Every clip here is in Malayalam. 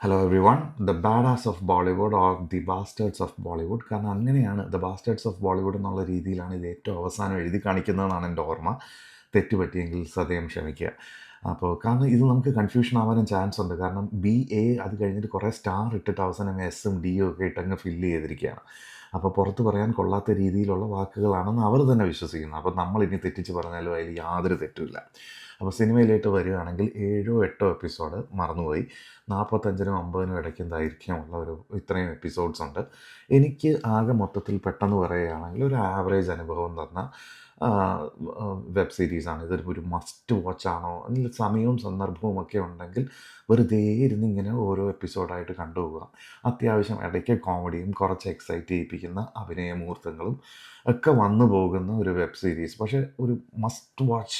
Hello everyone. The badass of Bollywood or the bastards of Bollywood. കാരണം അങ്ങനെയാണ്, ദ ബാസ്റ്റേർഡ്സ് ഓഫ് ബോളിവുഡ് എന്നുള്ള രീതിയിലാണ് ഇത് ഏറ്റവും അവസാനം എഴുതി കാണിക്കുന്നതെന്നാണ് എൻ്റെ ഓർമ്മ. തെറ്റുപറ്റിയെങ്കിൽ സദയം ക്ഷമിക്കുക. അപ്പോൾ കാരണം ഇത് നമുക്ക് കൺഫ്യൂഷൻ ആവാനും ചാൻസ് ഉണ്ട്. കാരണം BA അത് കഴിഞ്ഞിട്ട് കുറേ സ്റ്റാർ ഇട്ടിട്ട് അവസാനം എസും ഡിയും ഒക്കെ ഇട്ടങ്ങ് ഫില്ല് ചെയ്തിരിക്കുകയാണ്. അപ്പോൾ പുറത്ത് പറയാൻ കൊള്ളാത്ത രീതിയിലുള്ള വാക്കുകളാണെന്ന് അവർ തന്നെ വിശ്വസിക്കുന്നു. അപ്പോൾ നമ്മളിനി തെറ്റിച്ച് പറഞ്ഞാലും അതിൽ യാതൊരു തെറ്റുമില്ല. അപ്പോൾ സിനിമയിലേക്ക് വരികയാണെങ്കിൽ 7 or 8 എപ്പിസോഡ് മറന്നുപോയി. 45-നും 50-നും ഇടയ്ക്കും ദൈർഘ്യമുള്ള ഇത്രയും എപ്പിസോഡ്സ് ഉണ്ട്. എനിക്ക് ആകെ മൊത്തത്തിൽ പെട്ടെന്ന് പറയുകയാണെങ്കിൽ ഒരു ആവറേജ് അനുഭവം തന്ന വെബ് സീരീസാണ്. ഇതൊരു മസ്റ്റ് വാച്ചാണോ അതിൽ സമയവും സന്ദർഭവും ഒക്കെ ഉണ്ടെങ്കിൽ വെറുതെ ഇരുന്ന് ഇങ്ങനെ ഓരോ എപ്പിസോഡായിട്ട് കണ്ടുപോകുക. അത്യാവശ്യം ഇടയ്ക്ക് കോമഡിയും കുറച്ച് എക്സൈറ്റ് ചെയ്യിപ്പിക്കുന്ന അഭിനയ മുഹൂർത്തങ്ങളും ഒക്കെ വന്നു പോകുന്ന ഒരു വെബ് സീരീസ്. പക്ഷേ ഒരു must watch.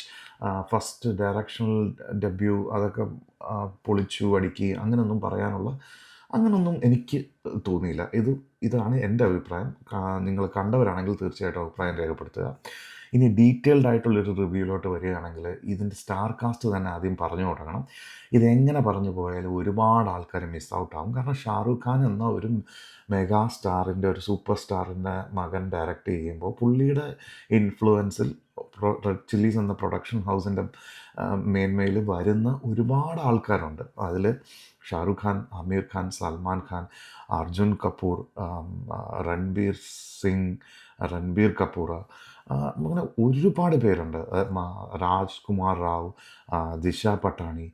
First directional debut അതൊക്കെ പൊളിച്ചു അടുക്കി അങ്ങനൊന്നും എനിക്ക് തോന്നിയില്ല. ഇതാണ് എൻ്റെ അഭിപ്രായം. നിങ്ങൾ കണ്ടവരാണെങ്കിൽ തീർച്ചയായിട്ടും അഭിപ്രായം രേഖപ്പെടുത്തുക. ഇനി ഡീറ്റെയിൽഡ് ആയിട്ടുള്ളൊരു റിവ്യൂയിലോട്ട് വരികയാണെങ്കിൽ ഇതിൻ്റെ സ്റ്റാർ കാസ്റ്റ് തന്നെ ആദ്യം പറഞ്ഞു തുടങ്ങണം. ഇതെങ്ങനെ പറഞ്ഞു പോയാലും ഒരുപാട് ആൾക്കാർ മിസ് ഔട്ട് ആവും. കാരണം ഷാറൂഖ് ഖാൻ എന്ന ഒരു മെഗാ സ്റ്റാറിൻ്റെ, ഒരു സൂപ്പർ സ്റ്റാറിൻ്റെ മകൻ ഡയറക്റ്റ് ചെയ്യുമ്പോൾ പുള്ളിയുടെ ഇൻഫ്ലുവൻസിൽ റെഡ് ചില്ലീസ് എന്ന പ്രൊഡക്ഷൻ ഹൗസിൻ്റെ മേന്മയിൽ വരുന്ന ഒരുപാട് ആൾക്കാരുണ്ട്. അതിൽ ഷാറൂഖ് ഖാൻ, ആമിർ ഖാൻ, സൽമാൻ ഖാൻ, അർജുൻ കപൂർ, രൺബീർ സിംഗ്, രൺബീർ കപൂർ, അങ്ങനെ ഒരുപാട് പേരുണ്ട്. രാജ്കുമാർ റാവു, ദിശ പട്ടാണി.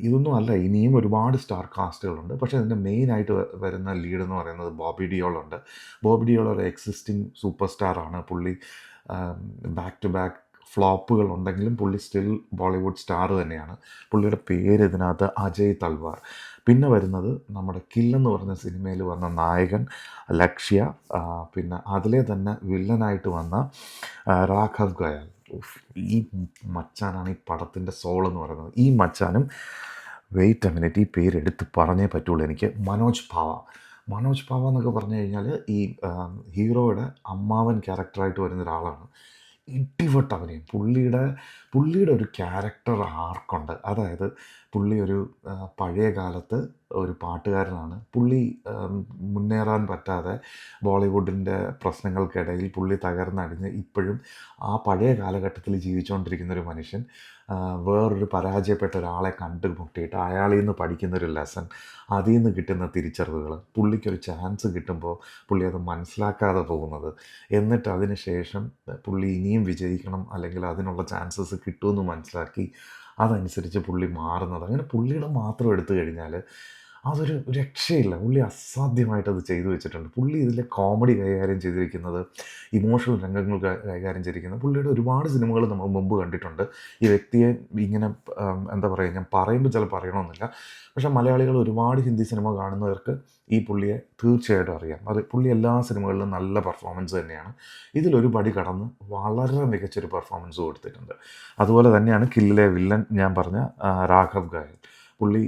ഇതൊന്നും അല്ല, ഇനിയും ഒരുപാട് സ്റ്റാർ കാസ്റ്റുകളുണ്ട്. പക്ഷേ ഇതിൻ്റെ മെയിനായിട്ട് വരുന്ന ലീഡ് എന്ന് പറയുന്നത് ബോബി ഡിയോളുണ്ട്. ബോബി ഡിയോൾ ഒരു എക്സിസ്റ്റിംഗ് സൂപ്പർ സ്റ്റാറാണ്. പുള്ളി ബാക്ക് ടു ബാക്ക് ഫ്ലോപ്പുകൾ ഉണ്ടെങ്കിലും പുള്ളി സ്റ്റിൽ ബോളിവുഡ് സ്റ്റാർ തന്നെയാണ്. പുള്ളിയുടെ പേര് ഇതിനകത്ത് അജയ് തൽവാർ. പിന്നെ വരുന്നത് നമ്മുടെ കില്ലെന്ന് പറഞ്ഞ സിനിമയിൽ വന്ന നായകൻ ലക്ഷ്യ. പിന്നെ അതിലെ തന്നെ വില്ലനായിട്ട് വന്ന രാഘവ് ഗയാൽ. ഈ മച്ചാനാണ് ഈ പടത്തിൻ്റെ സോൾ എന്ന് പറയുന്നത്. ഈ മച്ചാനും വെയിറ്റ് എ മിനിറ്റ്, ഈ പേരെടുത്ത് പറഞ്ഞേ പറ്റുള്ളൂ എനിക്ക്. മനോജ് പാവ എന്നൊക്കെ പറഞ്ഞു കഴിഞ്ഞാൽ ഈ ഹീറോയുടെ അമ്മാവൻ ക്യാരക്ടറായിട്ട് വരുന്ന ഒരാളാണ്. ഇടിവെട്ട് അഭിനയം. പുള്ളിയുടെ ഒരു ക്യാരക്ടർ ആർക്കുണ്ട്. അതായത് പുള്ളി ഒരു പഴയ കാലത്ത് ഒരു പാട്ടുകാരനാണ്. പുള്ളി മുന്നേറാൻ പറ്റാതെ ബോളിവുഡിൻ്റെ പ്രശ്നങ്ങൾക്കിടയിൽ പുള്ളി തകർന്നടിഞ്ഞ് ഇപ്പോഴും ആ പഴയ കാലഘട്ടത്തിൽ ജീവിച്ചുകൊണ്ടിരിക്കുന്നൊരു മനുഷ്യൻ വേറൊരു പരാജയപ്പെട്ട ഒരാളെ കണ്ടുമുട്ടിയിട്ട് അയാളിൽ നിന്ന് പഠിക്കുന്നൊരു ലെസൺ, അതിൽ നിന്ന് കിട്ടുന്ന തിരിച്ചറിവുകൾ, പുള്ളിക്കൊരു ചാൻസ് കിട്ടുമ്പോൾ പുള്ളി അത് മനസ്സിലാക്കാതെ പോകുന്നത്, എന്നിട്ട് അതിന് ശേഷം പുള്ളി ഇനിയും വിജയിക്കണം അല്ലെങ്കിൽ അതിനുള്ള ചാൻസസ് കിട്ടുമെന്ന് മനസ്സിലാക്കി അതനുസരിച്ച് പുള്ളി മാറുന്നത്. അങ്ങനെ പുള്ളിയുടെ മാത്രം എടുത്തു കഴിഞ്ഞാൽ അതൊരു രക്ഷയില്ല. പുള്ളി അസാധ്യമായിട്ടത് ചെയ്തു വെച്ചിട്ടുണ്ട്. പുള്ളി ഇതിലെ കോമഡി കൈകാര്യം ചെയ്തിരിക്കുന്നത്, ഇമോഷണൽ രംഗങ്ങൾ കൈകാര്യം ചെയ്തിരിക്കുന്നത്. പുള്ളിയുടെ ഒരുപാട് സിനിമകൾ നമ്മൾ മുമ്പ് കണ്ടിട്ടുണ്ട്. ഈ വ്യക്തിയെ ഇങ്ങനെ എന്താ പറയുക, ഞാൻ പറയുമ്പോൾ ചിലപ്പോൾ അറിയണമെന്നില്ല, പക്ഷേ മലയാളികൾ ഒരുപാട് ഹിന്ദി സിനിമ കാണുന്നവർക്ക് ഈ പുള്ളിയെ തീർച്ചയായിട്ടും അറിയാം. പുള്ളി എല്ലാ സിനിമകളിലും നല്ല പെർഫോമൻസ് തന്നെയാണ്. ഇതിലൊരു പടി കടന്ന് വളരെ മികച്ചൊരു പെർഫോമൻസ് കൊടുത്തിട്ടുണ്ട്. അതുപോലെ തന്നെയാണ് കില്ലിലെ വില്ലൻ ഞാൻ പറഞ്ഞ രാഘവ് ഗായൽ. പുള്ളി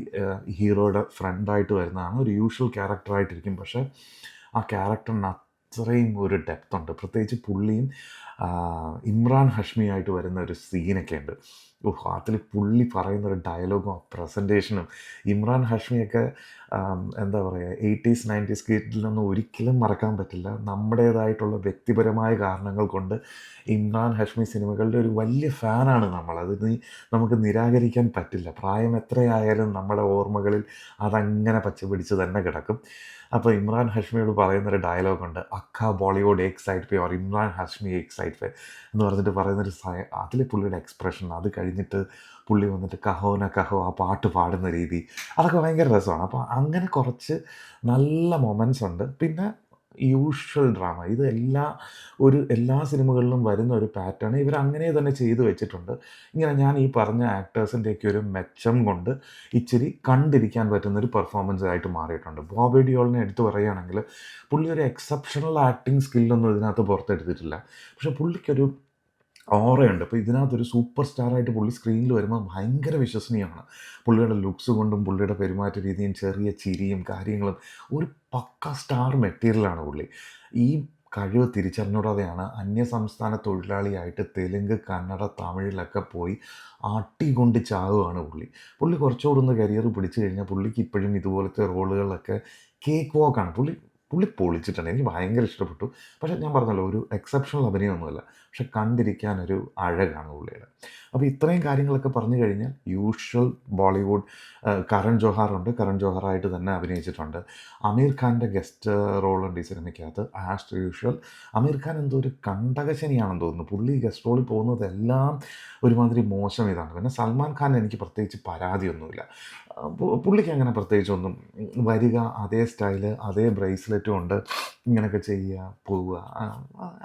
ഹീറോയുടെ ഫ്രണ്ടായിട്ട് വരുന്നതാണ്. ഒരു യൂഷ്വൽ ക്യാരക്ടറായിട്ടിരിക്കും, പക്ഷേ ആ ക്യാരക്ടറിന് അത്രയും ഒരു ഡെപ്ത് ഉണ്ട്. പ്രത്യേകിച്ച് പുള്ളിയും ഇമ്രാൻ ഹഷ്മിയായിട്ട് വരുന്ന ഒരു സീനൊക്കെ ഉണ്ട്. അതിൽ പുള്ളി പറയുന്നൊരു ഡയലോഗും പ്രസൻറ്റേഷനും. ഇമ്രാൻ ഹഷ്മിയൊക്കെ എന്താ പറയുക, 80s 90s കിഡിലൊന്നും ഒരിക്കലും മറക്കാൻ പറ്റില്ല. നമ്മുടേതായിട്ടുള്ള വ്യക്തിപരമായ കാരണങ്ങൾ കൊണ്ട് ഇമ്രാൻ ഹഷ്മി സിനിമകളുടെ ഒരു വലിയ ഫാനാണ് നമ്മൾ. നമുക്ക് നിരാകരിക്കാൻ പറ്റില്ല. പ്രായം എത്രയായാലും നമ്മുടെ ഓർമ്മകളിൽ അതങ്ങനെ പച്ചപിടിച്ച് തന്നെ കിടക്കും. അപ്പോൾ ഇമ്രാൻ ഹഷ്മിയോട് പറയുന്നൊരു ഡയലോഗുണ്ട്, അക്ക ബോളിവുഡ് ഏക് സൈഡ് പേ ഓർ ഇമ്രാൻ ഹഷ്മി ഏക് സൈഡ് പേ എന്ന് പറഞ്ഞിട്ട് പറയുന്നൊരു അതിൽ പുള്ളിയുടെ എക്സ്പ്രഷൻ, അത് കഴിഞ്ഞിട്ട് പുള്ളി വന്നിട്ട് കഹോന കഹോ ആ പാട്ട് പാടുന്ന രീതി, അതൊക്കെ ഭയങ്കര രസമാണ്. അപ്പോൾ അങ്ങനെ കുറച്ച് നല്ല മൊമെൻറ്റ്സ് ഉണ്ട്. പിന്നെ യൂഷ്വൽ ഡ്രാമ, ഇത് എല്ലാ സിനിമകളിലും വരുന്ന ഒരു പാറ്റേൺ ഇവർ അങ്ങനെ തന്നെ ചെയ്തു വെച്ചിട്ടുണ്ട്. ഇങ്ങനെ ഞാൻ ഈ പറഞ്ഞ ആക്ടേഴ്സിൻ്റെയൊക്കെ ഒരു മെച്ചം കൊണ്ട് ഇച്ചിരി കണ്ടിരിക്കാൻ പറ്റുന്നൊരു പെർഫോമൻസ് ആയിട്ട് മാറിയിട്ടുണ്ട്. ബോബി ഡിയോളിനെ എടുത്തു പറയുകയാണെങ്കിൽ പുള്ളി ഒരു എക്സെപ്ഷണൽ ആക്ടിങ് സ്കില്ലൊന്നും ഇതിനകത്ത് പുറത്തെടുത്തിട്ടില്ല. പക്ഷേ പുള്ളിക്കൊരു ഓറയുണ്ട്. അപ്പോൾ ഇതിനകത്തൊരു സൂപ്പർ സ്റ്റാറായിട്ട് പുള്ളി സ്ക്രീനിൽ വരുമ്പോൾ ഭയങ്കര വിശ്വസനീയമാണ്. പുള്ളിയുടെ ലുക്സ് കൊണ്ടും പുള്ളിയുടെ പെരുമാറ്റ രീതിയും ചെറിയ ചിരിയും കാര്യങ്ങളും ഒരു പക്ക സ്റ്റാർ മെറ്റീരിയലാണ് പുള്ളി. ഈ കഴിവ് തിരിച്ചറിഞ്ഞൂടാതെയാണ് അന്യസംസ്ഥാന തൊഴിലാളിയായിട്ട് തെലുങ്ക്, കന്നഡ, തമിഴിലൊക്കെ പോയി ആട്ടിക്കൊണ്ട് ചാവുകയാണ് പുള്ളി. പുള്ളി കുറച്ചുകൂടെ ഒന്ന് കരിയർ പിടിച്ചു കഴിഞ്ഞാൽ പുള്ളിക്ക് ഇപ്പോഴും ഇതുപോലത്തെ റോളുകളൊക്കെ കേക്ക് വാക്കാണ്. പുള്ളി പൊളിച്ചിട്ടുണ്ട്. എനിക്ക് ഭയങ്കര ഇഷ്ടപ്പെട്ടു. പക്ഷേ ഞാൻ പറഞ്ഞല്ലോ, ഒരു എക്സെപ്ഷണൽ അഭിനയമൊന്നുമല്ല. പക്ഷെ കണ്ടിരിക്കാനൊരു അഴകാണ് പുള്ളിയുടെ. അപ്പോൾ ഇത്രയും കാര്യങ്ങളൊക്കെ പറഞ്ഞു കഴിഞ്ഞാൽ യൂഷ്വൽ ബോളിവുഡ് കരൺ ജോഹാറുണ്ട്. കരൺ ജോഹാറായിട്ട് തന്നെ അഭിനയിച്ചിട്ടുണ്ട്. അമീർ ഖാൻ്റെ ഗസ്റ്റ് റോളുണ്ട് ഈ സിനിമയ്ക്കകത്ത്. ആസ് യൂഷ്വൽ അമീർ ഖാൻ എന്തോ ഒരു കണ്ടകശനിയാണെന്ന് തോന്നുന്നു. പുള്ളി ഗസ്റ്റ് റോളിൽ പോകുന്നതെല്ലാം ഒരുമാതിരി മോശം ഇതാണ്. പിന്നെ സൽമാൻ ഖാൻ എനിക്ക് പ്രത്യേകിച്ച് പരാതിയൊന്നുമില്ല. പുള്ളിക്ക് അങ്ങനെ പ്രത്യേകിച്ചൊന്നും, വരിക, അതേ സ്റ്റൈല്, അതേ ബ്രേസ്ലെറ്റും ഉണ്ട്, ഇങ്ങനെയൊക്കെ ചെയ്യുക, പോവുക,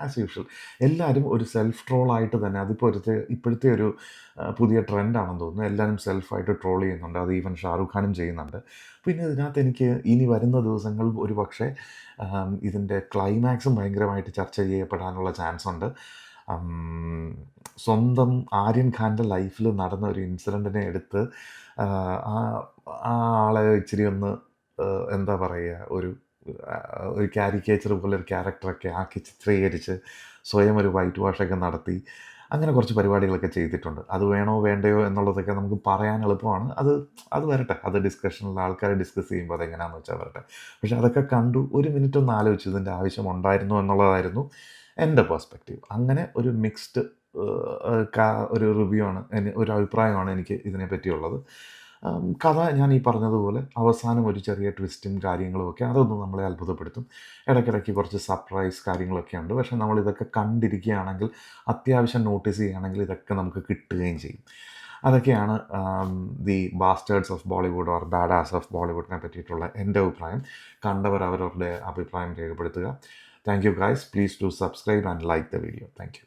ആസ് യൂഷ്വൽ. എല്ലാവരും ഒരു സെൽഫ് ട്രോളായിട്ട് തന്നെ, അതിപ്പോൾ ഇപ്പോഴത്തെ ഒരു പുതിയ ട്രെൻഡാണെന്ന് തോന്നുന്നു. എല്ലാവരും സെൽഫായിട്ട് ട്രോൾ ചെയ്യുന്നുണ്ട്. അത് ഈവൻ ഷാറുഖ് ഖാനും ചെയ്യുന്നുണ്ട്. പിന്നെ ഇതിനകത്ത് എനിക്ക് ഇനി വരുന്ന ദിവസങ്ങൾ ഒരു പക്ഷേ ഇതിൻ്റെ ക്ലൈമാക്സും ഭയങ്കരമായിട്ട് ചർച്ച ചെയ്യപ്പെടാനുള്ള ചാൻസ് ഉണ്ട്. സ്വന്തം ആര്യൻ ഖാൻ്റെ ലൈഫിൽ നടന്ന ഒരു ഇൻസിഡൻറ്റിനെ എടുത്ത് ആ ആളെ ഇച്ചിരി ഒന്ന് എന്താ പറയുക, ഒരു കാരിക്കേച്ചർ പോലെ ഒരു ക്യാരക്ടറൊക്കെ ആക്കി ചിത്രീകരിച്ച് സ്വയം ഒരു വൈറ്റ് വാഷൊക്കെ നടത്തി അങ്ങനെ കുറച്ച് പരിപാടികളൊക്കെ ചെയ്തിട്ടുണ്ട്. അത് വേണോ വേണ്ടയോ എന്നുള്ളതൊക്കെ നമുക്ക് പറയാൻ എളുപ്പമാണ്. അത് വരട്ടെ, അത് ഡിസ്കഷനിൽ ആൾക്കാർ ഡിസ്കസ് ചെയ്യുമ്പോൾ അതെങ്ങനെയാണെന്ന് വെച്ചാൽ വരട്ടെ. പക്ഷെ അതൊക്കെ കണ്ടു ഒരു മിനിറ്റ് ഒന്ന് ആലോചിച്ചു ഇതിൻ്റെ ആവശ്യം ഉണ്ടായിരുന്നു എന്നുള്ളതായിരുന്നു എൻ്റെ പെർസ്പെക്റ്റീവ്. അങ്ങനെ ഒരു മിക്സ്ഡ് ഒരു റിവ്യൂ ആണ്, ഒരു അഭിപ്രായമാണ് എനിക്ക് ഇതിനെ പറ്റിയുള്ളത്. കഥ ഞാൻ ഈ പറഞ്ഞതുപോലെ അവസാനം ഒരു ചെറിയ ട്വിസ്റ്റും കാര്യങ്ങളുമൊക്കെ അതൊന്നും നമ്മളെ അത്ഭുതപ്പെടുത്തും. ഇടയ്ക്കിടയ്ക്ക് കുറച്ച് സർപ്രൈസ് കാര്യങ്ങളൊക്കെ ഉണ്ട്. പക്ഷേ നമ്മളിതൊക്കെ കണ്ടിരിക്കുകയാണെങ്കിൽ, അത്യാവശ്യം നോട്ടീസ് ചെയ്യുകയാണെങ്കിൽ ഇതൊക്കെ നമുക്ക് കിട്ടുകയും ചെയ്യും. അതൊക്കെയാണ് the bastards of Bollywood or bad ass of ബോളിവുഡിനെ പറ്റിയിട്ടുള്ള എൻ്റെ അഭിപ്രായം. കണ്ടവർ അവരവരുടെ അഭിപ്രായം രേഖപ്പെടുത്തുക. Thank you guys. Please do subscribe and like the video. Thank U.